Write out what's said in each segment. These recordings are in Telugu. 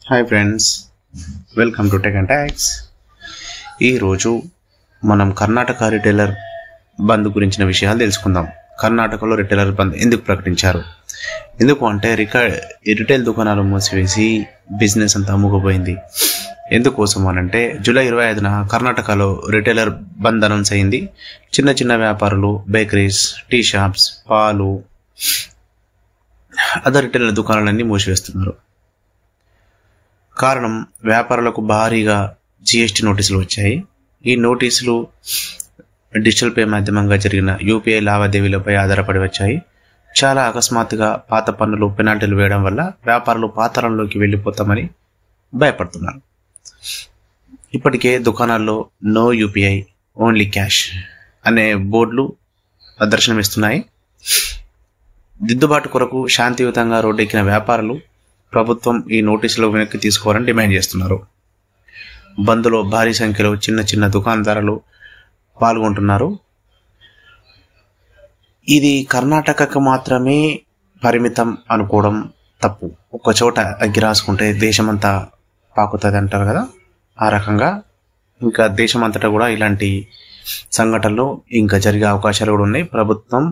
Hi friends, welcome to tech and tax. ఈరోజు మనం కర్ణాటక రిటైలర్ బంద్ గురించిన విషయాలు తెలుసుకుందాం. కర్ణాటకలో రిటైలర్ బంద్ ఎందుకు ప్రకటించారు, ఎందుకు అంటే రిటైల్ దుకాణాలు మూసివేసి బిజినెస్ అంతా అమ్ముకుపోయింది. ఎందుకోసం అనంటే జూలై 25న కర్ణాటకలో రిటైలర్ బంద్ అనౌన్స్ అయింది. చిన్న చిన్న వ్యాపారులు, బేకరీస్, టీ షాప్స్, పాలు, అదర్ రిటైలర్ దుకాణాలన్నీ మూసివేస్తున్నారు. కారణం, వ్యాపారులకు భారీగా జిఎస్టీ నోటీసులు వచ్చాయి. ఈ నోటీసులు డిజిటల్ పే మాధ్యమంగా జరిగిన యూపీఐ లావాదేవీలపై ఆధారపడి వచ్చాయి. చాలా అకస్మాత్తుగా పాత పన్నులు, పెనాల్టీలు వేయడం వల్ల వ్యాపారులు పాతాళంలోకి వెళ్ళిపోతామని భయపడుతున్నారు. ఇప్పటికే దుకాణాల్లో నో యూపీఐ, ఓన్లీ క్యాష్ అనే బోర్డులు దర్శనమిస్తున్నాయి. దిద్దుబాటు కొరకు శాంతియుతంగా రోడ్డెక్కిన వ్యాపారులు ప్రభుత్వం ఈ నోటీసులు వెనక్కి తీసుకోవాలని డిమాండ్ చేస్తున్నారు. బంద్లో భారీ సంఖ్యలో చిన్న చిన్న దుకాణదారులు పాల్గొంటున్నారు. ఇది కర్ణాటకకు మాత్రమే పరిమితం అనుకోవడం తప్పు. ఒక చోట అగ్గి రాసుకుంటే దేశమంతా పాకుతుంది అంటారు కదా, ఆ రకంగా ఇంకా దేశమంతటా కూడా ఇలాంటి సంఘటనలు ఇంకా జరిగే అవకాశాలు కూడా ఉన్నాయి, ప్రభుత్వం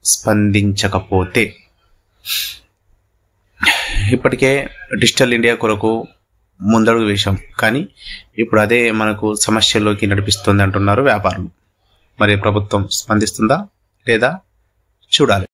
స్పందించకపోతే. ఇప్పటికే డిజిటల్ ఇండియా కొరకు ముందడుగు వేశాం, కానీ ఇప్పుడు అదే మనకు సమస్యల్లోకి నడిపిస్తుంది అంటున్నారు వ్యాపారులు. మరి ప్రభుత్వం స్పందిస్తుందా లేదా చూడాలి.